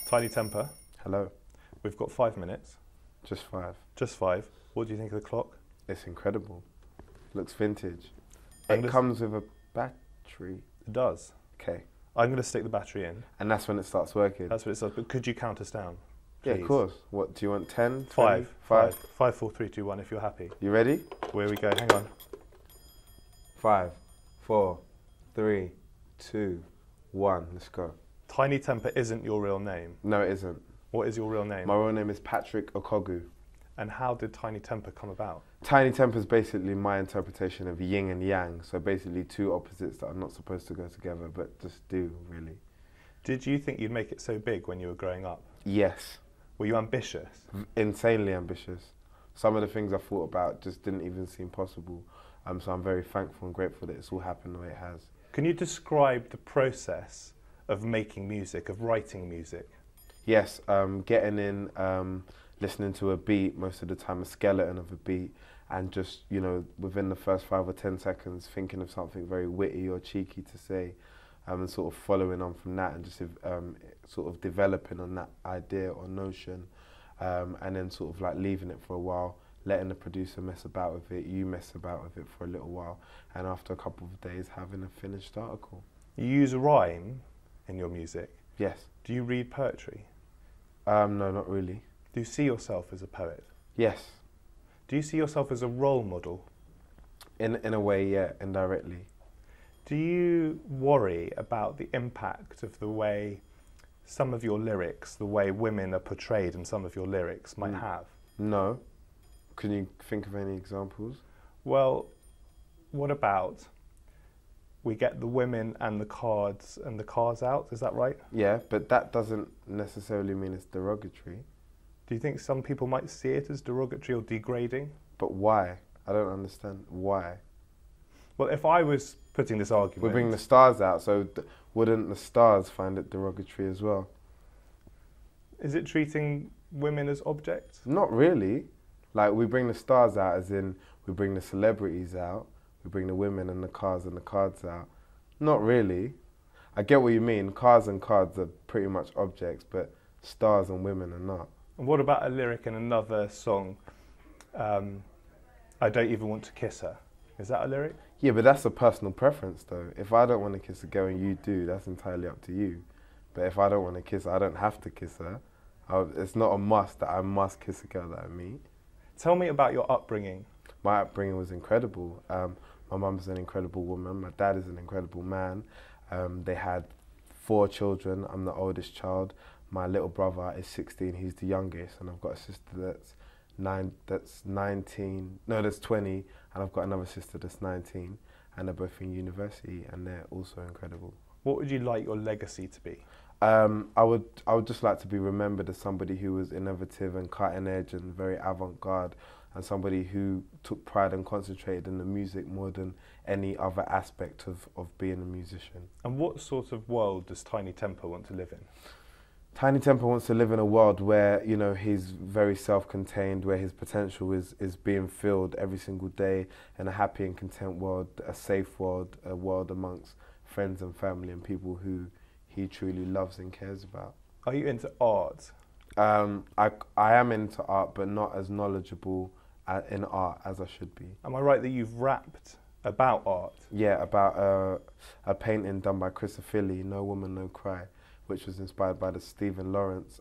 Tinie Tempah, Hello. we've got 5 minutes. Just 5. Just 5. What do you think of the clock? It's incredible. Looks vintage. And It comes with a battery. It does. Okay. I'm going to stick the battery in. And that's when it starts working. That's what it says. But could you count us down? Yeah, Please? of course. What, do you want 10? 5. 5? 5, 4, 3, 2, 1 if you're happy. You ready? Where we go? Hang on. 5, 4, 3, 2, 1. Let's go. Tinie Tempah isn't your real name. No, it isn't. What is your real name? My real name is Patrick Okogu. And how did Tinie Tempah come about? Tinie Tempah is basically my interpretation of yin and yang. So basically two opposites that are not supposed to go together, but just do, really. Did you think you'd make it so big when you were growing up? Yes. Were you ambitious? Insanely ambitious. Some of the things I thought about just didn't even seem possible. So I'm very thankful and grateful that it's all happened the way it has. Can you describe the process of making music, of writing music? Yes, getting in, listening to a beat, most of the time a skeleton of a beat, and just, you know, within the first 5 or 10 seconds thinking of something very witty or cheeky to say, and sort of following on from that and just sort of developing on that idea or notion, and then sort of like leaving it for a while, letting the producer mess about with it, you mess about with it for a little while, and after a couple of days having a finished article. You use rhyme in your music. Yes. Do you read poetry? No, not really. Do you see yourself as a poet? Yes. Do you see yourself as a role model? In a way, yeah, indirectly. Do you worry about the impact of the way some of your lyrics, the way women are portrayed in some of your lyrics might have? No. Can you think of any examples? Well, what about we get the women and the cars out, is that right? Yeah, but that doesn't necessarily mean it's derogatory. Do you think some people might see it as derogatory or degrading? But why? I don't understand why. Well, if I was putting this argument... We're bringing the stars out, so wouldn't the stars find it derogatory as well? Is it treating women as objects? Not really. Like, we bring the stars out as in we bring the celebrities out, we bring the women and the cars and the cards out. Not really. I get what you mean. Cars and cards are pretty much objects, but stars and women are not. And what about a lyric in another song, I don't even want to kiss her? Is that a lyric? Yeah, but that's a personal preference though. If I don't want to kiss a girl and you do, that's entirely up to you. But if I don't want to kiss her, I don't have to kiss her. It's not a must that I must kiss a girl that I meet. Tell me about your upbringing. My upbringing was incredible. My mum's an incredible woman. My dad is an incredible man. They had 4 children. I'm the oldest child. My little brother is 16. He's the youngest, and I've got a sister that's 20, and I've got another sister that's 19, and they're both in university, and they're also incredible. What would you like your legacy to be? I would just like to be remembered as somebody who was innovative and cutting edge and very avant-garde, and somebody who took pride and concentrated in the music more than any other aspect of being a musician. And what sort of world does Tinie Tempah want to live in? Tinie Tempah wants to live in a world where, you know, he's very self-contained, where his potential is being filled every single day, in a happy and content world, a safe world, a world amongst friends and family and people who he truly loves and cares about. Are you into art? I am into art, but not as knowledgeable in art as I should be. Am I right that you've rapped about art? Yeah, about a painting done by Chris Philly, No Woman, No Cry, which was inspired by the Stephen Lawrence,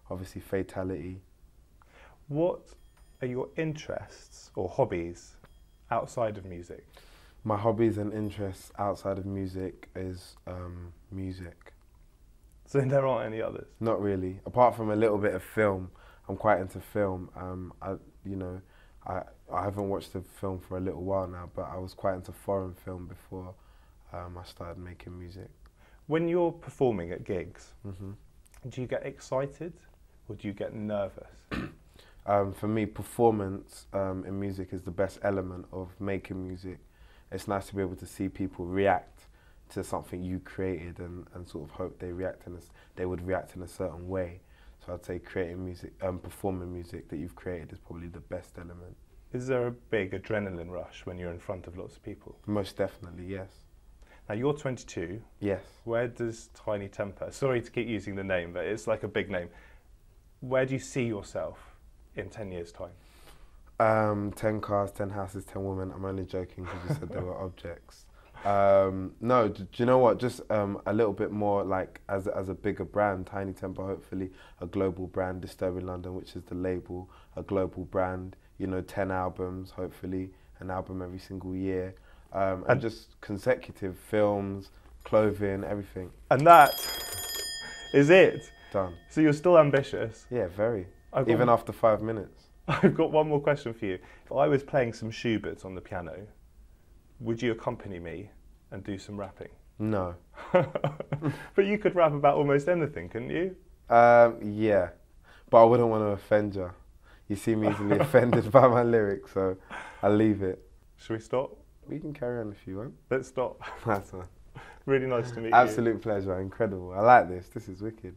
obviously Fatality. What are your interests or hobbies outside of music? My hobbies and interests outside of music is music. So there aren't any others? Not really. Apart from a little bit of film, I'm quite into film. I haven't watched a film for a little while now, but I was quite into foreign film before I started making music. When you're performing at gigs, do you get excited or do you get nervous? For me, performance in music is the best element of making music. It's nice to be able to see people react to something you created and sort of hope they would react in a certain way. So I'd say creating music, performing music that you've created is probably the best element. Is there a big adrenaline rush when you're in front of lots of people? Most definitely, yes. Now you're 22. Yes. Where does Tinie Tempah, sorry to keep using the name, but it's like a big name. Where do you see yourself in 10 years' time? 10 cars, 10 houses, 10 women. I'm only joking because you said they were objects. No, do you know what? Just a little bit more like as a bigger brand, Tinie Tempah, hopefully a global brand, Disturbing London, which is the label, a global brand, you know, 10 albums, hopefully, an album every single year. And just consecutive films, clothing, everything. And that is it. Done. So you're still ambitious. Yeah, very. Even after 5 minutes. I've got one more question for you. If I was playing some Schubert on the piano, would you accompany me and do some rapping? No. But you could rap about almost anything, couldn't you? Yeah, but I wouldn't want to offend you. You seem easily offended by my lyrics, so I'll leave it. Should we stop? We can carry on if you want. Let's stop. That's fine. Really nice to meet you. Absolute pleasure, incredible. I like this. This is wicked.